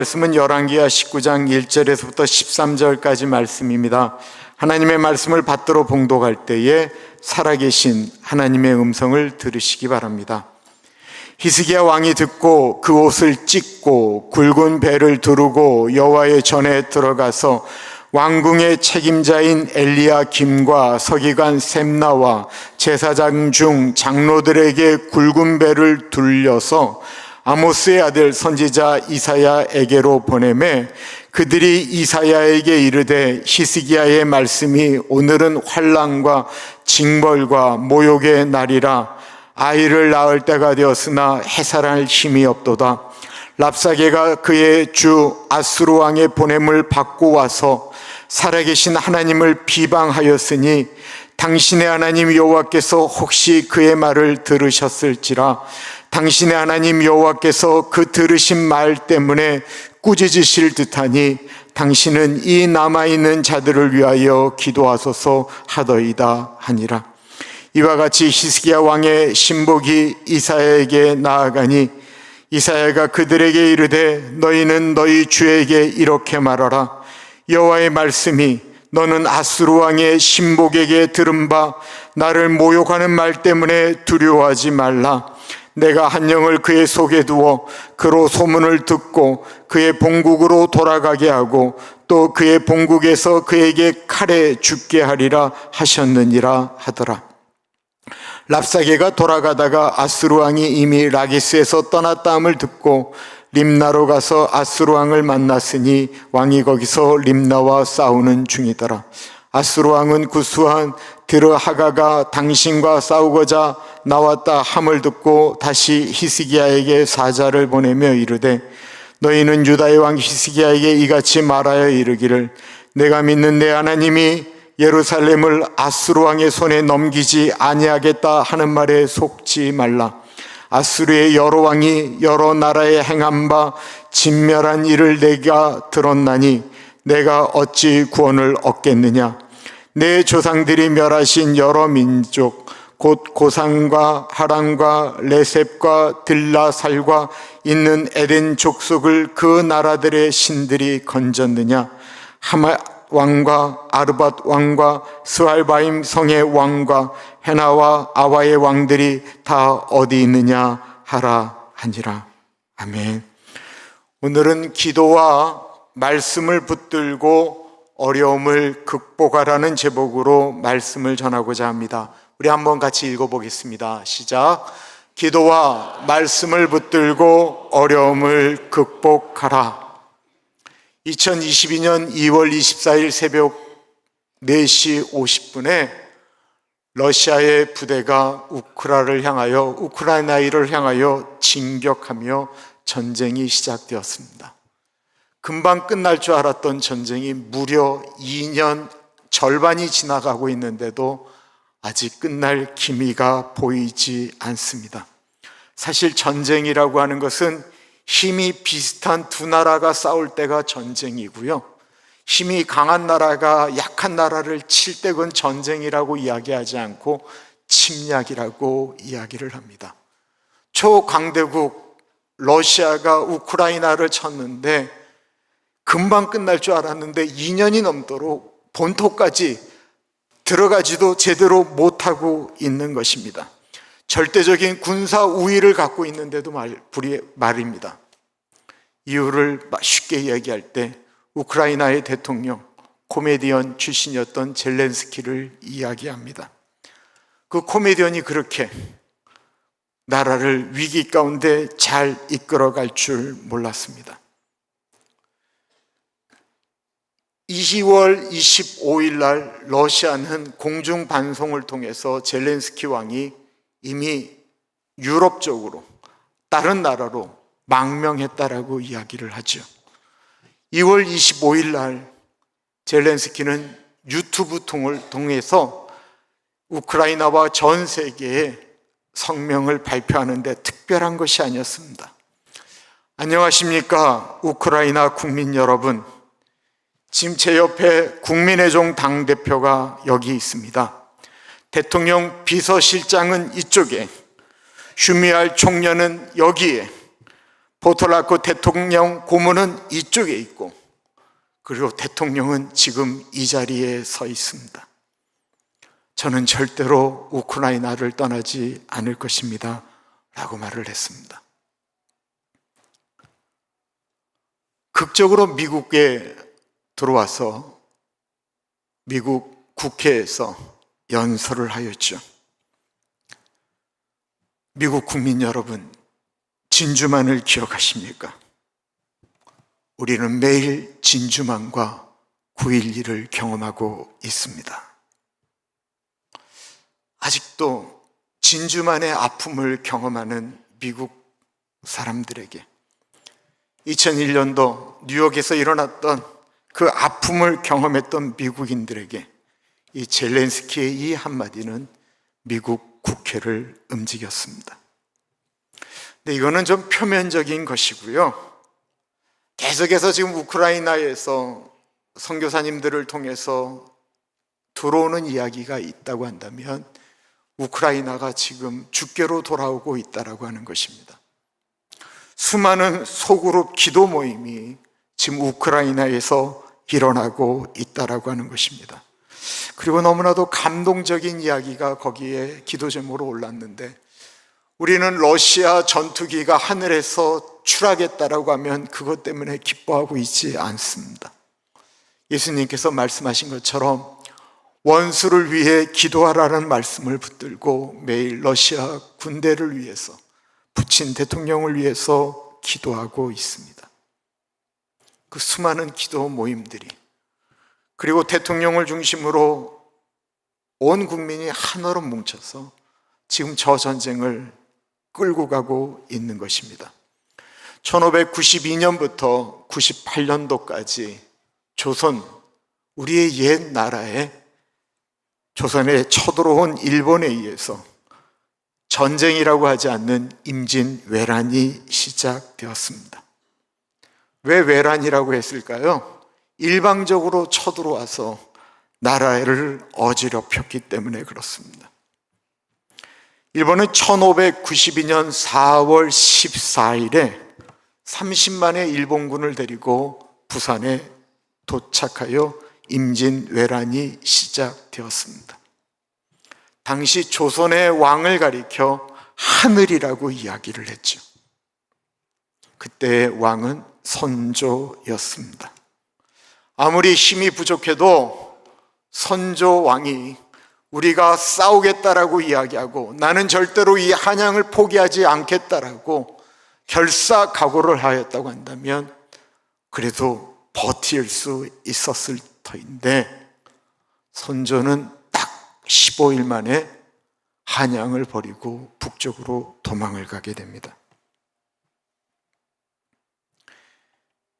말씀은 열왕기하 19장 1절에서부터 13절까지 말씀입니다. 하나님의 말씀을 받들어 봉독할 때에 살아계신 하나님의 음성을 들으시기 바랍니다. 히스기야 왕이 듣고 그 옷을 찢고 굵은 배를 두르고 여호와의 전에 들어가서 왕궁의 책임자인 엘리야김과 서기관 셈나와 제사장 중 장로들에게 굵은 배를 둘려서 아모스의 아들 선지자 이사야에게로 보내매 그들이 이사야에게 이르되 히스기야의 말씀이 오늘은 환난과 징벌과 모욕의 날이라. 아이를 낳을 때가 되었으나 해산할 힘이 없도다. 랍사게가 그의 주 아수르 왕의 보냄을 받고 와서 살아계신 하나님을 비방하였으니 당신의 하나님 여호와께서 혹시 그의 말을 들으셨을지라. 당신의 하나님 여호와께서 그 들으신 말 때문에 꾸짖으실 듯하니 당신은 이 남아있는 자들을 위하여 기도하소서 하더이다 하니라. 이와 같이 히스기야 왕의 신복이 이사야에게 나아가니 이사야가 그들에게 이르되 너희는 너희 주에게 이렇게 말하라. 여호와의 말씀이 너는 아수르 왕의 신복에게 들은 바 나를 모욕하는 말 때문에 두려워하지 말라. 내가 한 영을 그의 속에 두어 그로 소문을 듣고 그의 본국으로 돌아가게 하고 또 그의 본국에서 그에게 칼에 죽게 하리라 하셨느니라 하더라. 랍사게가 돌아가다가 아수르 왕이 이미 라기스에서 떠났다 함을 듣고 림나로 가서 아수르 왕을 만났으니 왕이 거기서 림나와 싸우는 중이더라. 아수르 왕은 구수한 드르하가가 당신과 싸우고자 나왔다 함을 듣고 다시 히스기야에게 사자를 보내며 이르되 너희는 유다의 왕 히스기야에게 이같이 말하여 이르기를 내가 믿는 내 하나님이 예루살렘을 아수르 왕의 손에 넘기지 아니하겠다 하는 말에 속지 말라. 아수르의 여러 왕이 여러 나라에 행한 바 진멸한 일을 내가 들었나니 내가 어찌 구원을 얻겠느냐. 내 조상들이 멸하신 여러 민족 곧 고산과 하란과 레셉과 들라살과 있는 에덴 족속을 그 나라들의 신들이 건졌느냐. 하마 왕과 아르밧 왕과 스왈바임 성의 왕과 헤나와 아와의 왕들이 다 어디 있느냐 하라 하니라. 아멘. 오늘은 기도와 말씀을 붙들고 어려움을 극복하라는 제목으로 말씀을 전하고자 합니다. 우리 한번 같이 읽어보겠습니다. 시작. 기도와 말씀을 붙들고 어려움을 극복하라. 2022년 2월 24일 새벽 4시 50분에 러시아의 부대가 우크라이나를 향하여 진격하며 전쟁이 시작되었습니다. 금방 끝날 줄 알았던 전쟁이 무려 2년 절반이 지나가고 있는데도 아직 끝날 기미가 보이지 않습니다. 사실 전쟁이라고 하는 것은 힘이 비슷한 두 나라가 싸울 때가 전쟁이고요. 힘이 강한 나라가 약한 나라를 칠 때 그건 전쟁이라고 이야기하지 않고 침략이라고 이야기를 합니다. 초강대국 러시아가 우크라이나를 쳤는데 금방 끝날 줄 알았는데 2년이 넘도록 본토까지 들어가지도 제대로 못하고 있는 것입니다. 절대적인 군사 우위를 갖고 있는데도 말입니다. 이유를 쉽게 이야기할 때 우크라이나의 대통령, 코미디언 출신이었던 젤렌스키를 이야기합니다. 그 코미디언이 그렇게 나라를 위기 가운데 잘 이끌어갈 줄 몰랐습니다. 2월 25일 날 러시아는 공중 방송을 통해서 젤렌스키 왕이 이미 유럽 쪽으로 다른 나라로 망명했다라고 이야기를 하죠. 2월 25일 날 젤렌스키는 유튜브 통해서 우크라이나와 전 세계에 성명을 발표하는데 특별한 것이 아니었습니다. 안녕하십니까 우크라이나 국민 여러분. 지금 제 옆에 국민의 종 당대표가 여기 있습니다. 대통령 비서실장은 이쪽에, 슈미할 총련은 여기에, 포톨라코 대통령 고문은 이쪽에 있고, 그리고 대통령은 지금 이 자리에 서 있습니다. 저는 절대로 우크라이나를 떠나지 않을 것입니다 라고 말을 했습니다. 극적으로 미국에 들어와서 미국 국회에서 연설을 하였죠. 미국 국민 여러분, 진주만을 기억하십니까? 우리는 매일 진주만과 9.11을 경험하고 있습니다. 아직도 진주만의 아픔을 경험하는 미국 사람들에게 2001년도 뉴욕에서 일어났던 그 아픔을 경험했던 미국인들에게 이 젤렌스키의 이 한마디는 미국 국회를 움직였습니다. 근데 이거는 좀 표면적인 것이고요. 계속해서 지금 우크라이나에서 선교사님들을 통해서 들어오는 이야기가 있다고 한다면 우크라이나가 지금 죽게로 돌아오고 있다고 하는 것입니다. 수많은 소그룹 기도 모임이 지금 우크라이나에서 일어나고 있다고 하는 것입니다. 그리고 너무나도 감동적인 이야기가 거기에 기도 제목으로 올랐는데, 우리는 러시아 전투기가 하늘에서 추락했다라고 하면 그것 때문에 기뻐하고 있지 않습니다. 예수님께서 말씀하신 것처럼 원수를 위해 기도하라는 말씀을 붙들고 매일 러시아 군대를 위해서, 푸틴 대통령을 위해서 기도하고 있습니다. 그 수많은 기도 모임들이, 그리고 대통령을 중심으로 온 국민이 하나로 뭉쳐서 지금 저 전쟁을 끌고 가고 있는 것입니다. 1592년부터 98년도까지 조선, 우리의 옛 나라에 조선에 쳐들어온 일본에 의해서 전쟁이라고 하지 않는 임진왜란이 시작되었습니다. 왜 왜란이라고 했을까요? 일방적으로 쳐들어와서 나라를 어지럽혔기 때문에 그렇습니다. 일본은 1592년 4월 14일에 30만의 일본군을 데리고 부산에 도착하여 임진왜란이 시작되었습니다. 당시 조선의 왕을 가리켜 하늘이라고 이야기를 했죠. 그때의 왕은 선조였습니다. 아무리 힘이 부족해도 선조 왕이 우리가 싸우겠다라고 이야기하고 나는 절대로 이 한양을 포기하지 않겠다라고 결사각오를 하였다고 한다면 그래도 버틸 수 있었을 터인데, 선조는 딱 15일 만에 한양을 버리고 북쪽으로 도망을 가게 됩니다.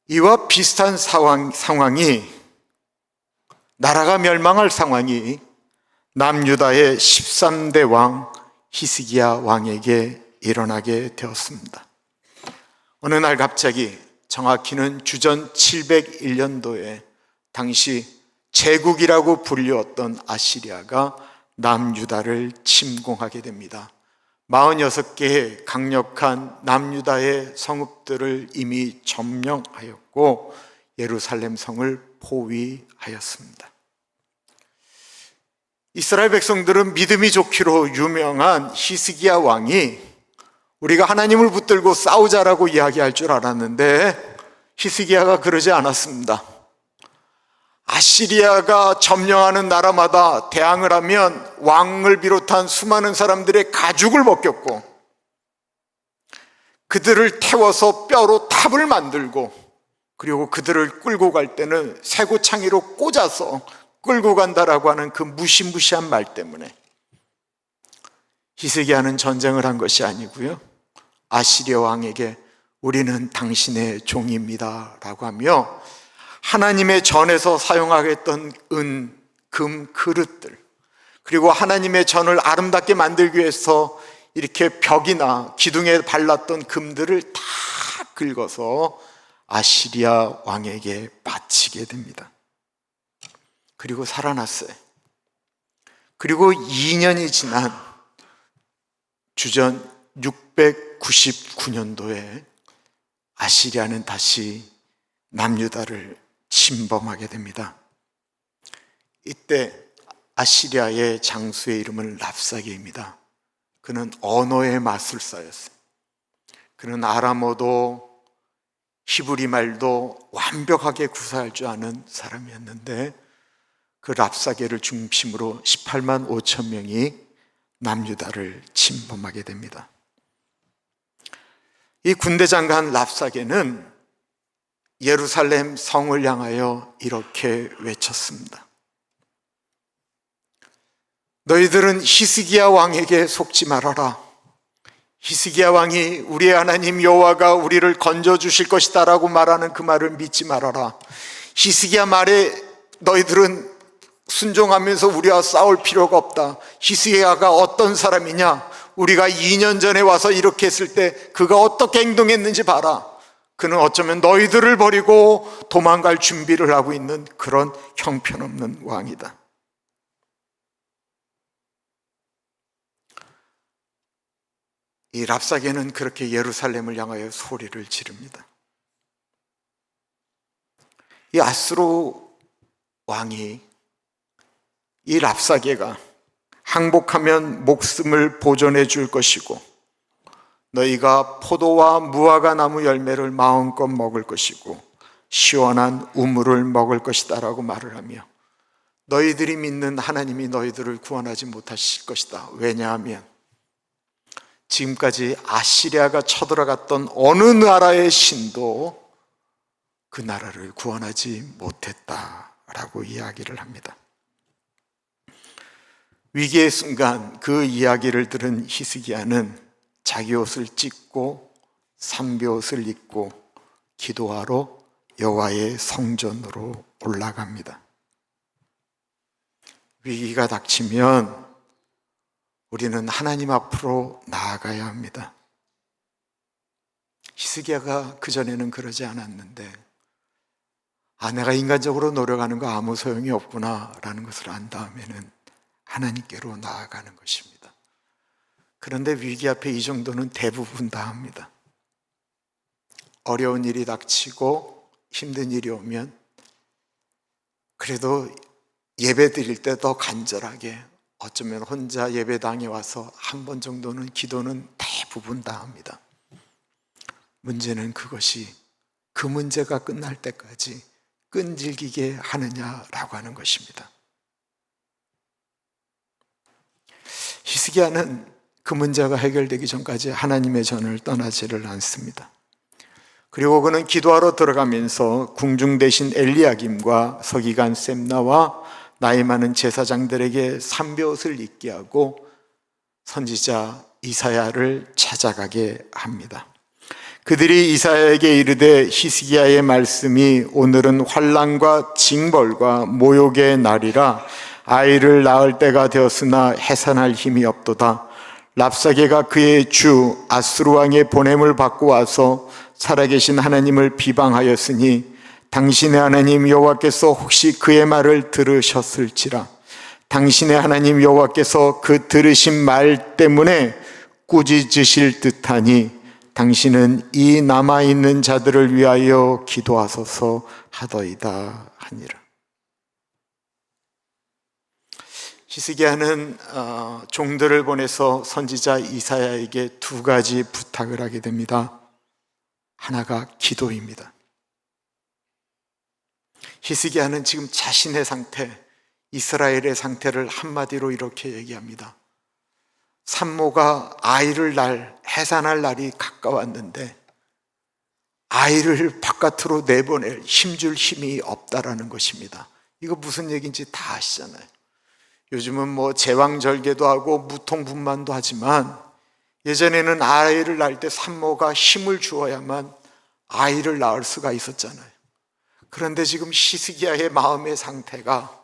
이와 비슷한 상황이, 나라가 멸망할 상황이 남유다의 13대 왕 히스기야 왕에게 일어나게 되었습니다. 어느 날 갑자기, 정확히는 주전 701년도에 당시 제국이라고 불리웠던 아시리아가 남유다를 침공하게 됩니다. 46개의 강력한 남유다의 성읍들을 이미 점령하였고 예루살렘 성을 포위하였습니다. 이스라엘 백성들은 믿음이 좋기로 유명한 히스기야 왕이 우리가 하나님을 붙들고 싸우자라고 이야기할 줄 알았는데 히스기야가 그러지 않았습니다. 아시리아가 점령하는 나라마다 대항을 하면 왕을 비롯한 수많은 사람들의 가죽을 벗겼고 그들을 태워서 뼈로 탑을 만들고, 그리고 그들을 끌고 갈 때는 쇠고창이로 꽂아서 끌고 간다라고 하는 그 무시무시한 말 때문에 히스기야는 전쟁을 한 것이 아니고요, 아시리아 왕에게 우리는 당신의 종입니다 라고 하며 하나님의 전에서 사용하겠던 은, 금 그릇들, 그리고 하나님의 전을 아름답게 만들기 위해서 이렇게 벽이나 기둥에 발랐던 금들을 다 긁어서 아시리아 왕에게 바치게 됩니다. 그리고 살아났어요. 그리고 2년이 지난 주전 699년도에 아시리아는 다시 남유다를 침범하게 됩니다. 이때 아시리아의 장수의 이름은 랍사게입니다. 그는 언어의 마술사였어요. 그는 아람어도 히브리 말도 완벽하게 구사할 줄 아는 사람이었는데, 그 랍사게를 중심으로 18만 5천 명이 남유다를 침범하게 됩니다. 이 군대 장관 랍사게는 예루살렘 성을 향하여 이렇게 외쳤습니다. 너희들은 히스기야 왕에게 속지 말아라. 히스기야 왕이 우리의 하나님 여호와가 우리를 건져주실 것이다 라고 말하는 그 말을 믿지 말아라. 히스기야 말에 너희들은 순종하면서 우리와 싸울 필요가 없다. 히스기야가 어떤 사람이냐? 우리가 2년 전에 와서 이렇게 했을 때 그가 어떻게 행동했는지 봐라. 그는 어쩌면 너희들을 버리고 도망갈 준비를 하고 있는 그런 형편없는 왕이다. 이 랍사게는 그렇게 예루살렘을 향하여 소리를 지릅니다. 이 아수르 왕이 이 랍사게가 항복하면 목숨을 보존해 줄 것이고 너희가 포도와 무화과 나무 열매를 마음껏 먹을 것이고 시원한 우물을 먹을 것이다 라고 말을 하며 너희들이 믿는 하나님이 너희들을 구원하지 못하실 것이다. 왜냐하면 지금까지 아시리아가 쳐들어갔던 어느 나라의 신도 그 나라를 구원하지 못했다라고 이야기를 합니다. 위기의 순간 그 이야기를 들은 히스기야는 자기 옷을 찢고 삼비옷을 입고 기도하러 여호와의 성전으로 올라갑니다. 위기가 닥치면 우리는 하나님 앞으로 나아가야 합니다. 히스기야가 그전에는 그러지 않았는데 내가 인간적으로 노력하는 거 아무 소용이 없구나 라는 것을 안 다음에는 하나님께로 나아가는 것입니다. 그런데 위기 앞에 이 정도는 대부분 다 합니다. 어려운 일이 닥치고 힘든 일이 오면 그래도 예배 드릴 때 더 간절하게 어쩌면 혼자 예배당에 와서 한 번 정도는 기도는 대부분 다 합니다. 문제는 그것이 그 문제가 끝날 때까지 끈질기게 하느냐라고 하는 것입니다. 히스기야는 그 문제가 해결되기 전까지 하나님의 전을 떠나지를 않습니다. 그리고 그는 기도하러 들어가면서 궁중 대신 엘리야김과 서기관 셈나와 나이 많은 제사장들에게 삼벼옷을 입게 하고 선지자 이사야를 찾아가게 합니다. 그들이 이사야에게 이르되 히스기야의 말씀이 오늘은 환난과 징벌과 모욕의 날이라 아이를 낳을 때가 되었으나 해산할 힘이 없도다. 랍사게가 그의 주 아수르 왕의 보냄을 받고 와서 살아계신 하나님을 비방하였으니 당신의 하나님 여호와께서 혹시 그의 말을 들으셨을지라. 당신의 하나님 여호와께서 그 들으신 말 때문에 꾸짖으실 듯하니 당신은 이 남아있는 자들을 위하여 기도하소서 하더이다 하니라. 히스기야는 종들을 보내서 선지자 이사야에게 두 가지 부탁을 하게 됩니다. 하나가 기도입니다. 히스기야는 지금 자신의 상태, 이스라엘의 상태를 한마디로 이렇게 얘기합니다. 산모가 아이를 해산할 날이 가까웠는데 아이를 바깥으로 내보낼 힘줄 힘이 없다라는 것입니다. 이거 무슨 얘기인지 다 아시잖아요. 요즘은 뭐 제왕절개도 하고 무통분만도 하지만 예전에는 아이를 낳을 때 산모가 힘을 주어야만 아이를 낳을 수가 있었잖아요. 그런데 지금 히스기야의 마음의 상태가,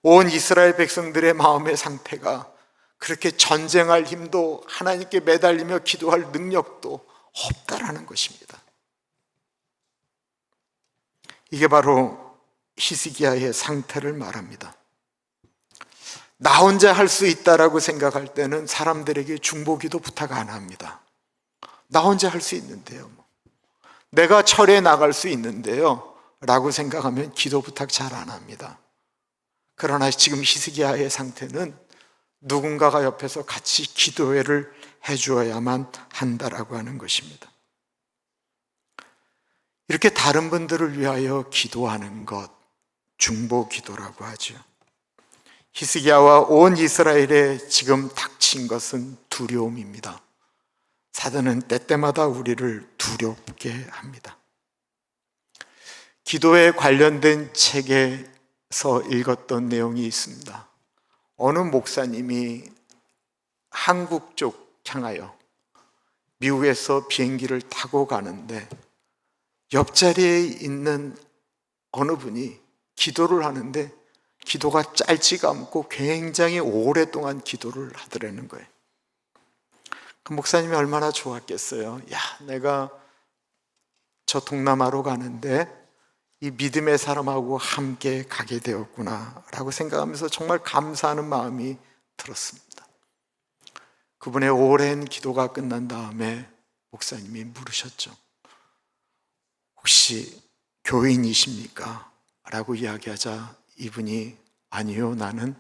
온 이스라엘 백성들의 마음의 상태가 그렇게 전쟁할 힘도 하나님께 매달리며 기도할 능력도 없다라는 것입니다. 이게 바로 히스기야의 상태를 말합니다. 나 혼자 할 수 있다라고 생각할 때는 사람들에게 중보기도 부탁 안 합니다. 나 혼자 할 수 있는데요. 내가 철에 나갈 수 있는데요 라고 생각하면 기도 부탁 잘 안 합니다. 그러나 지금 히스기야의 상태는 누군가가 옆에서 같이 기도회를 해주어야만 한다라고 하는 것입니다. 이렇게 다른 분들을 위하여 기도하는 것, 중보 기도라고 하죠. 히스기야와 온 이스라엘에 지금 닥친 것은 두려움입니다. 사단은 때때마다 우리를 두렵게 합니다. 기도에 관련된 책에서 읽었던 내용이 있습니다. 어느 목사님이 한국 쪽 향하여 미국에서 비행기를 타고 가는데 옆자리에 있는 어느 분이 기도를 하는데 기도가 짧지가 않고 굉장히 오랫동안 기도를 하더라는 거예요. 그 목사님이 얼마나 좋았겠어요. 야, 내가 저 동남아로 가는데 이 믿음의 사람하고 함께 가게 되었구나 라고 생각하면서 정말 감사하는 마음이 들었습니다. 그분의 오랜 기도가 끝난 다음에 목사님이 물으셨죠. 혹시 교인이십니까? 라고 이야기하자 이분이 아니요, 나는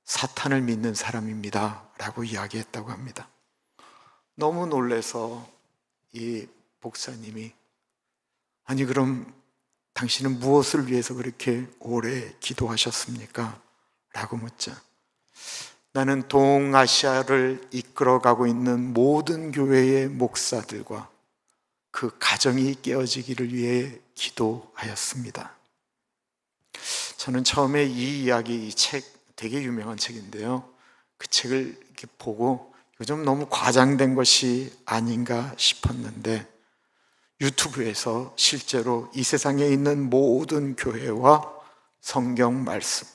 사탄을 믿는 사람입니다 라고 이야기했다고 합니다. 너무 놀라서 이 목사님이 아니 그럼 당신은 무엇을 위해서 그렇게 오래 기도하셨습니까? 라고 묻자 나는 동아시아를 이끌어가고 있는 모든 교회의 목사들과 그 가정이 깨어지기를 위해 기도하였습니다. 저는 처음에 이 이야기, 이 책 되게 유명한 책인데요 그 책을 이렇게 보고 요즘 너무 과장된 것이 아닌가 싶었는데 유튜브에서 실제로 이 세상에 있는 모든 교회와 성경 말씀,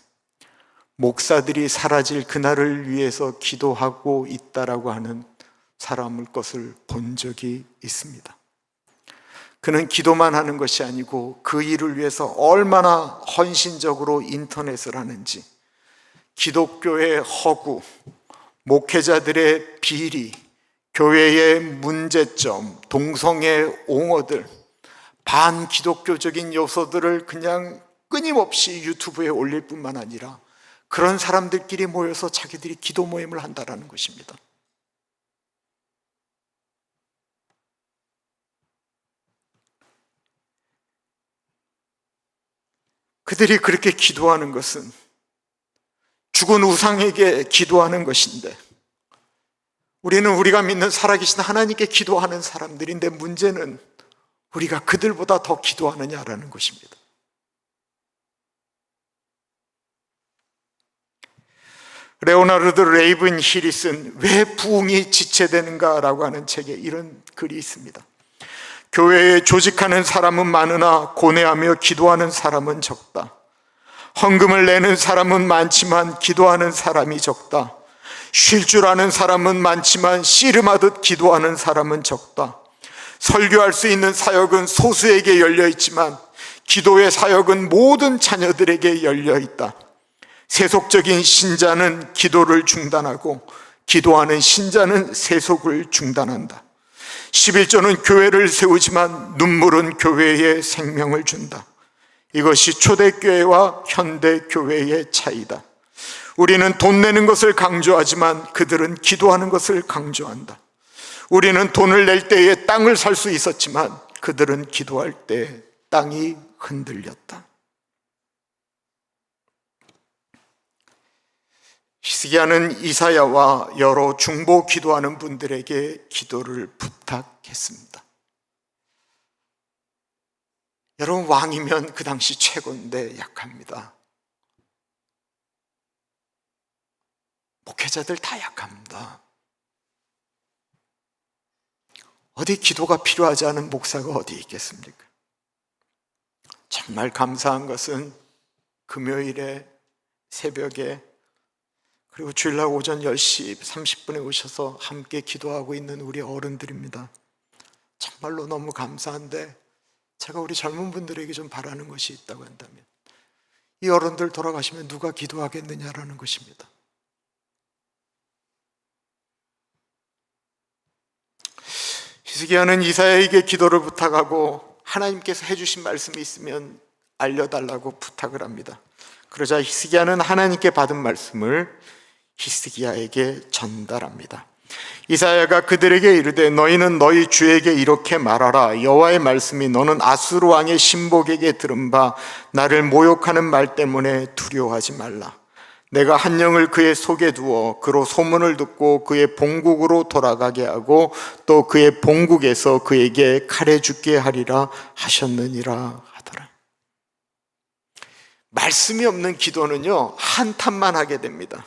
목사들이 사라질 그날을 위해서 기도하고 있다라고 하는 사람의 것을 본 적이 있습니다. 그는 기도만 하는 것이 아니고 그 일을 위해서 얼마나 헌신적으로 인터넷을 하는지, 기독교의 허구, 목회자들의 비리, 교회의 문제점, 동성애 옹호들, 반기독교적인 요소들을 그냥 끊임없이 유튜브에 올릴 뿐만 아니라 그런 사람들끼리 모여서 자기들이 기도 모임을 한다는 것입니다. 그들이 그렇게 기도하는 것은 죽은 우상에게 기도하는 것인데 우리는 우리가 믿는 살아계신 하나님께 기도하는 사람들인데 문제는 우리가 그들보다 더 기도하느냐라는 것입니다. 레오나르드 레이븐 힐이 쓴 왜 부흥이 지체되는가라고 하는 책에 이런 글이 있습니다. 교회에 조직하는 사람은 많으나 고뇌하며 기도하는 사람은 적다. 헌금을 내는 사람은 많지만 기도하는 사람이 적다. 쉴 줄 아는 사람은 많지만 씨름하듯 기도하는 사람은 적다. 설교할 수 있는 사역은 소수에게 열려 있지만 기도의 사역은 모든 자녀들에게 열려 있다. 세속적인 신자는 기도를 중단하고 기도하는 신자는 세속을 중단한다. 11조는 교회를 세우지만 눈물은 교회에 생명을 준다. 이것이 초대교회와 현대교회의 차이다. 우리는 돈 내는 것을 강조하지만 그들은 기도하는 것을 강조한다. 우리는 돈을 낼 때에 땅을 살 수 있었지만 그들은 기도할 때 땅이 흔들렸다. 히스기야는 이사야와 여러 중보 기도하는 분들에게 기도를 부탁했습니다. 여러분, 왕이면 그 당시 최고인데 약합니다. 목회자들 다 약합니다. 어디 기도가 필요하지 않은 목사가 어디 있겠습니까? 정말 감사한 것은 금요일에 새벽에 그리고 주일날 오전 10시 30분에 오셔서 함께 기도하고 있는 우리 어른들입니다. 정말로 너무 감사한데 제가 우리 젊은 분들에게 좀 바라는 것이 있다고 한다면 이 어른들 돌아가시면 누가 기도하겠느냐라는 것입니다. 히스기야는 이사야에게 기도를 부탁하고 하나님께서 해주신 말씀이 있으면 알려달라고 부탁을 합니다. 그러자 히스기야는 하나님께 받은 말씀을 히스기야에게 전달합니다. 이사야가 그들에게 이르되 너희는 너희 주에게 이렇게 말하라. 여호와의 말씀이 너는 아수르 왕의 신복에게 들은 바 나를 모욕하는 말 때문에 두려워하지 말라. 내가 한 영을 그의 속에 두어 그로 소문을 듣고 그의 본국으로 돌아가게 하고 또 그의 본국에서 그에게 칼에 죽게 하리라 하셨느니라 하더라. 말씀이 없는 기도는요, 한탄만 하게 됩니다.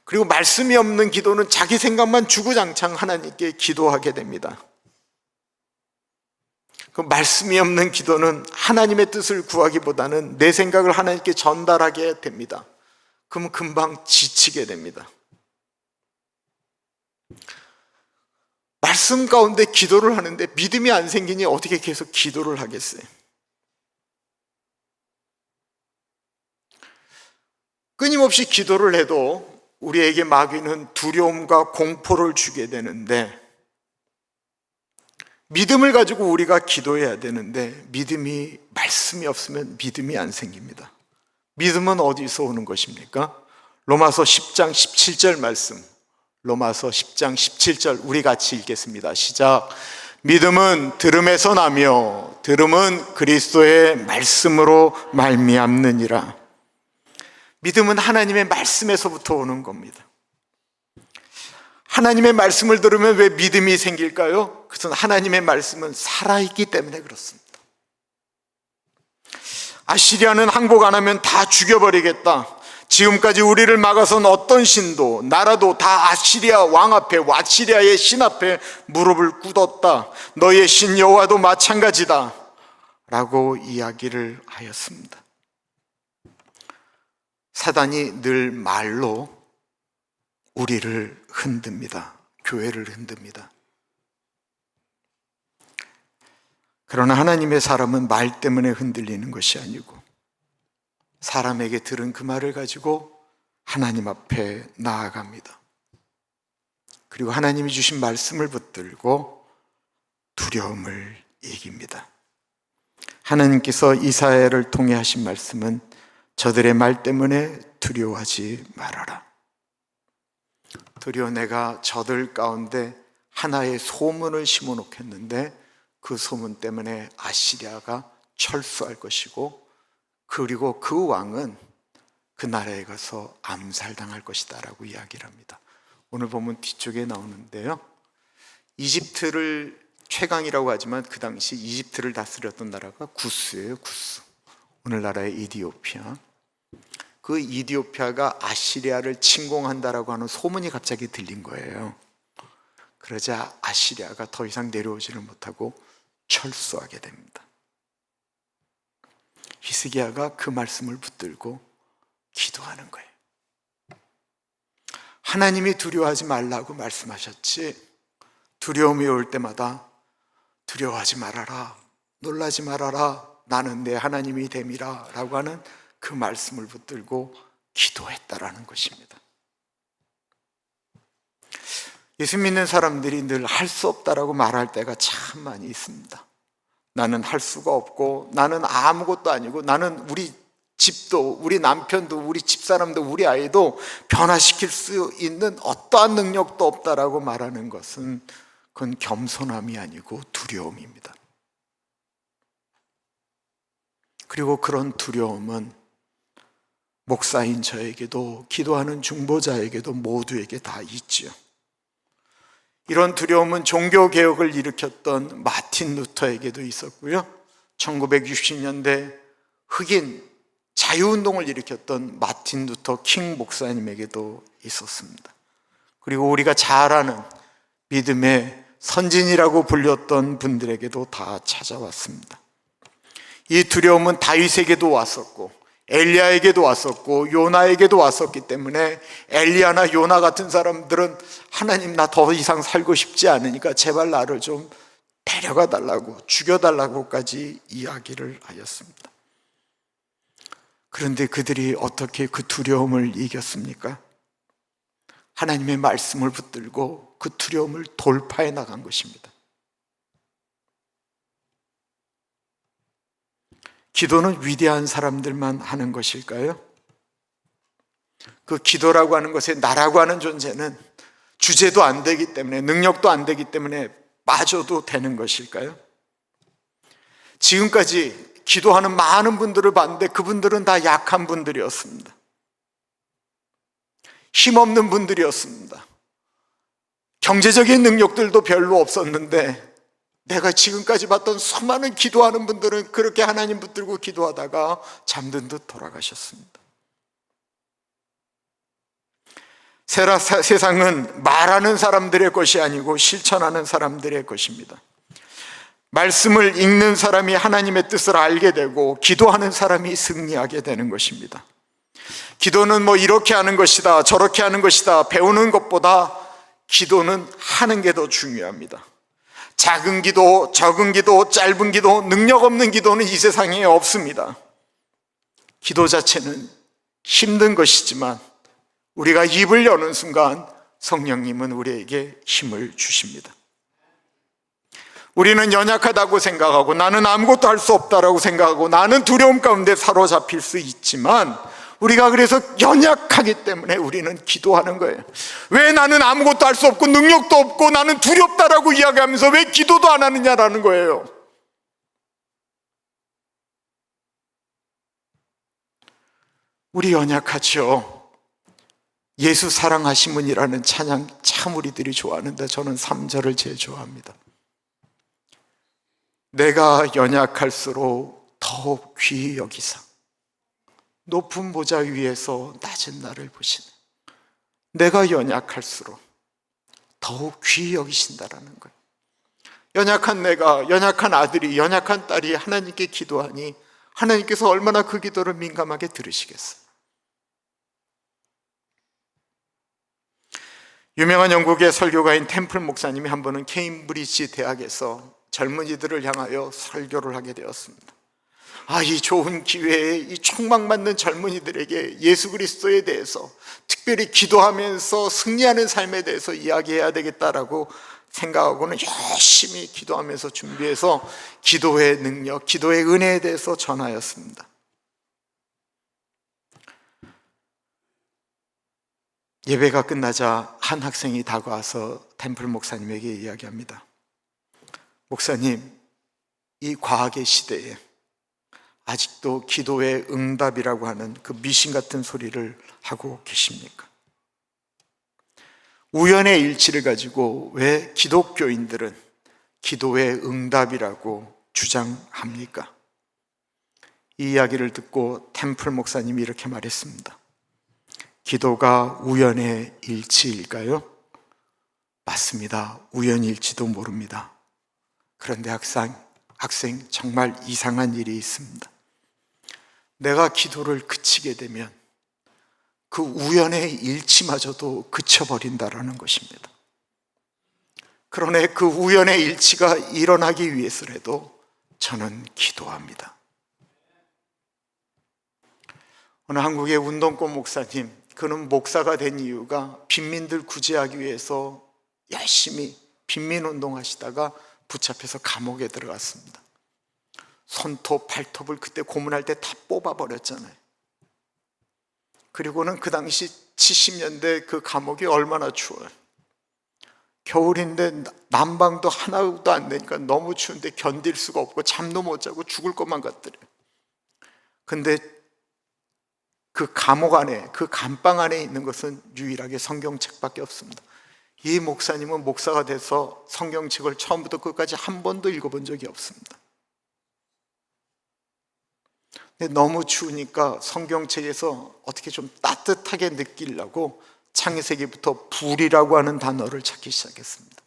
그리고 말씀이 없는 기도는 자기 생각만 주구장창 하나님께 기도하게 됩니다. 그 말씀이 없는 기도는 하나님의 뜻을 구하기보다는 내 생각을 하나님께 전달하게 됩니다. 그러면 금방 지치게 됩니다. 말씀 가운데 기도를 하는데 믿음이 안 생기니 어떻게 계속 기도를 하겠어요? 끊임없이 기도를 해도 우리에게 마귀는 두려움과 공포를 주게 되는데, 믿음을 가지고 우리가 기도해야 되는데 믿음이, 말씀이 없으면 믿음이 안 생깁니다. 믿음은 어디서 오는 것입니까? 로마서 10장 17절 말씀, 로마서 10장 17절 우리 같이 읽겠습니다. 시작. 믿음은 들음에서 나며 들음은 그리스도의 말씀으로 말미암느니라. 믿음은 하나님의 말씀에서부터 오는 겁니다. 하나님의 말씀을 들으면 왜 믿음이 생길까요? 그것은 하나님의 말씀은 살아있기 때문에 그렇습니다. 아시리아는 항복 안 하면 다 죽여버리겠다. 지금까지 우리를 막아선 어떤 신도, 나라도 다 아시리아 왕 앞에, 아시리아의 신 앞에 무릎을 꿇었다. 너희의 신 여호와도 마찬가지다 라고 이야기를 하였습니다. 사단이 늘 말로 우리를 흔듭니다. 교회를 흔듭니다. 그러나 하나님의 사람은 말 때문에 흔들리는 것이 아니고 사람에게 들은 그 말을 가지고 하나님 앞에 나아갑니다. 그리고 하나님이 주신 말씀을 붙들고 두려움을 이깁니다. 하나님께서 이사야를 통해 하신 말씀은 저들의 말 때문에 두려워하지 말아라. 도리어 내가 저들 가운데 하나의 소문을 심어 놓겠는데 그 소문 때문에 아시리아가 철수할 것이고, 그리고 그 왕은 그 나라에 가서 암살당할 것이다 라고 이야기를 합니다. 오늘 보면 뒤쪽에 나오는데요, 이집트를 최강이라고 하지만 그 당시 이집트를 다스렸던 나라가 구스예요. 구스. 오늘나라의 이디오피아. 그 이디오피아가 아시리아를 침공한다라고 하는 소문이 갑자기 들린 거예요. 그러자 아시리아가 더 이상 내려오지를 못하고 철수하게 됩니다. 히스기야가 그 말씀을 붙들고 기도하는 거예요. 하나님이 두려워하지 말라고 말씀하셨지, 두려움이 올 때마다 두려워하지 말아라, 놀라지 말아라, 나는 내 하나님이 됨이라 라고 하는 그 말씀을 붙들고 기도했다라는 것입니다. 예수 믿는 사람들이 늘 할 수 없다라고 말할 때가 참 많이 있습니다. 나는 할 수가 없고, 나는 아무것도 아니고, 나는 우리 집도, 우리 남편도, 우리 집사람도, 우리 아이도 변화시킬 수 있는 어떠한 능력도 없다라고 말하는 것은 그건 겸손함이 아니고 두려움입니다. 그리고 그런 두려움은 목사인 저에게도, 기도하는 중보자에게도 모두에게 다 있지요. 이런 두려움은 종교개혁을 일으켰던 마틴 루터에게도 있었고요, 1960년대 흑인 자유운동을 일으켰던 마틴 루터 킹 목사님에게도 있었습니다. 그리고 우리가 잘 아는 믿음의 선진이라고 불렸던 분들에게도 다 찾아왔습니다. 이 두려움은 다윗에게도 왔었고 엘리야에게도 왔었고 요나에게도 왔었기 때문에 엘리야나 요나 같은 사람들은 하나님, 나 더 이상 살고 싶지 않으니까 제발 나를 좀 데려가 달라고, 죽여달라고까지 이야기를 하였습니다. 그런데 그들이 어떻게 그 두려움을 이겼습니까? 하나님의 말씀을 붙들고 그 두려움을 돌파해 나간 것입니다. 기도는 위대한 사람들만 하는 것일까요? 그 기도라고 하는 것에 나라고 하는 존재는 주제도 안 되기 때문에, 능력도 안 되기 때문에 빠져도 되는 것일까요? 지금까지 기도하는 많은 분들을 봤는데 그분들은 다 약한 분들이었습니다. 힘없는 분들이었습니다. 경제적인 능력들도 별로 없었는데, 내가 지금까지 봤던 수많은 기도하는 분들은 그렇게 하나님 붙들고 기도하다가 잠든 듯 돌아가셨습니다. 세상은 말하는 사람들의 것이 아니고 실천하는 사람들의 것입니다. 말씀을 읽는 사람이 하나님의 뜻을 알게 되고 기도하는 사람이 승리하게 되는 것입니다. 기도는 뭐 이렇게 하는 것이다, 저렇게 하는 것이다, 배우는 것보다 기도는 하는 게 더 중요합니다. 작은 기도, 적은 기도, 짧은 기도, 능력 없는 기도는 이 세상에 없습니다. 기도 자체는 힘든 것이지만 우리가 입을 여는 순간 성령님은 우리에게 힘을 주십니다. 우리는 연약하다고 생각하고 나는 아무것도 할 수 없다라고 생각하고 나는 두려움 가운데 사로잡힐 수 있지만, 우리가 그래서 연약하기 때문에 우리는 기도하는 거예요. 왜 나는 아무것도 할 수 없고 능력도 없고 나는 두렵다라고 이야기하면서 왜 기도도 안 하느냐라는 거예요. 우리 연약하죠. 예수 사랑하심은이라는 찬양 참 우리들이 좋아하는데 저는 3절을 제일 좋아합니다. 내가 연약할수록 더욱 귀히 여기사 높은 보좌 위에서 낮은 나를 보시네. 내가 연약할수록 더욱 귀히 여기신다라는 거예요. 연약한 내가, 연약한 아들이, 연약한 딸이 하나님께 기도하니 하나님께서 얼마나 그 기도를 민감하게 들으시겠어요. 유명한 영국의 설교가인 템플 목사님이 한 번은 케임브리지 대학에서 젊은이들을 향하여 설교를 하게 되었습니다. 이 좋은 기회에 이 촉망받는 젊은이들에게 예수 그리스도에 대해서 특별히 기도하면서 승리하는 삶에 대해서 이야기해야 되겠다라고 생각하고는 열심히 기도하면서 준비해서 기도의 능력, 기도의 은혜에 대해서 전하였습니다. 예배가 끝나자 한 학생이 다가와서 템플 목사님에게 이야기합니다. 목사님, 이 과학의 시대에 아직도 기도의 응답이라고 하는 그 미신 같은 소리를 하고 계십니까? 우연의 일치를 가지고 왜 기독교인들은 기도의 응답이라고 주장합니까? 이 이야기를 듣고 템플 목사님이 이렇게 말했습니다. 기도가 우연의 일치일까요? 맞습니다. 우연일지도 모릅니다. 그런데 학생 정말 이상한 일이 있습니다. 내가 기도를 그치게 되면 그 우연의 일치마저도 그쳐버린다라는 것입니다. 그러나 그 우연의 일치가 일어나기 위해서라도 저는 기도합니다. 어느 한국의 운동권 목사님, 그는 목사가 된 이유가 빈민들 구제하기 위해서 열심히 빈민운동 하시다가 붙잡혀서 감옥에 들어갔습니다. 손톱, 발톱을 그때 고문할 때 다 뽑아버렸잖아요. 그리고는 그 당시 70년대 그 감옥이 얼마나 추워요. 겨울인데 난방도 하나도 안 되니까 너무 추운데 견딜 수가 없고 잠도 못 자고 죽을 것만 같더래요. 근데 그 감옥 안에, 그 감방 안에 있는 것은 유일하게 성경책밖에 없습니다. 이 목사님은 목사가 돼서 성경책을 처음부터 끝까지 한 번도 읽어본 적이 없습니다. 근데 너무 추우니까 성경책에서 어떻게 좀 따뜻하게 느끼려고 창세기부터 불이라고 하는 단어를 찾기 시작했습니다.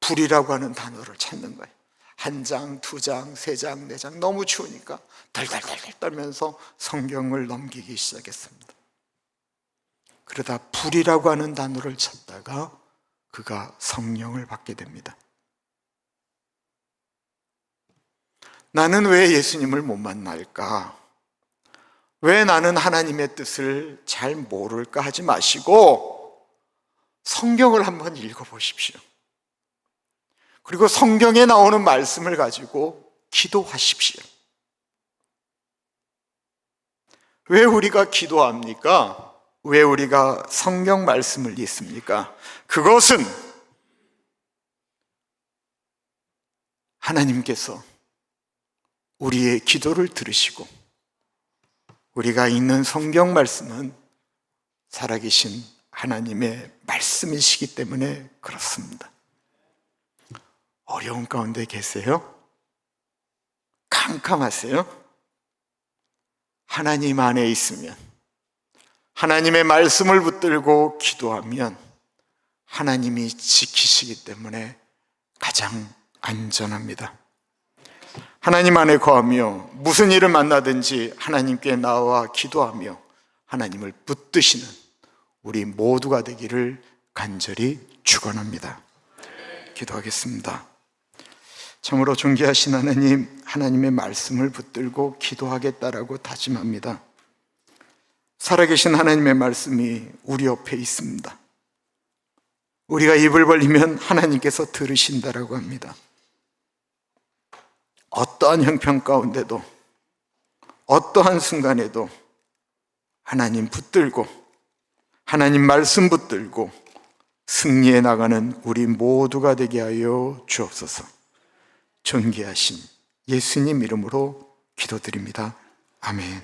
불이라고 하는 단어를 찾는 거예요. 1장, 2장, 3장, 4장 너무 추우니까 덜덜덜덜 떨면서 성경을 넘기기 시작했습니다. 그러다 불이라고 하는 단어를 찾다가 그가 성령을 받게 됩니다. 나는 왜 예수님을 못 만날까? 왜 나는 하나님의 뜻을 잘 모를까 하지 마시고 성경을 한번 읽어보십시오. 그리고 성경에 나오는 말씀을 가지고 기도하십시오. 왜 우리가 기도합니까? 왜 우리가 성경 말씀을 읽습니까? 그것은 하나님께서 우리의 기도를 들으시고 우리가 읽는 성경 말씀은 살아계신 하나님의 말씀이시기 때문에 그렇습니다. 어려운 가운데 계세요? 캄캄하세요? 하나님 안에 있으면, 하나님의 말씀을 붙들고 기도하면 하나님이 지키시기 때문에 가장 안전합니다. 하나님 안에 거하며 무슨 일을 만나든지 하나님께 나와 기도하며 하나님을 붙드시는 우리 모두가 되기를 간절히 축원합니다. 기도하겠습니다. 참으로 존귀하신 하나님, 하나님의 말씀을 붙들고 기도하겠다라고 다짐합니다. 살아계신 하나님의 말씀이 우리 옆에 있습니다. 우리가 입을 벌리면 하나님께서 들으신다라고 합니다. 어떠한 형편 가운데도, 어떠한 순간에도 하나님 붙들고, 하나님 말씀 붙들고 승리해 나가는 우리 모두가 되게 하여 주옵소서. 존귀하신 예수님 이름으로 기도드립니다. 아멘.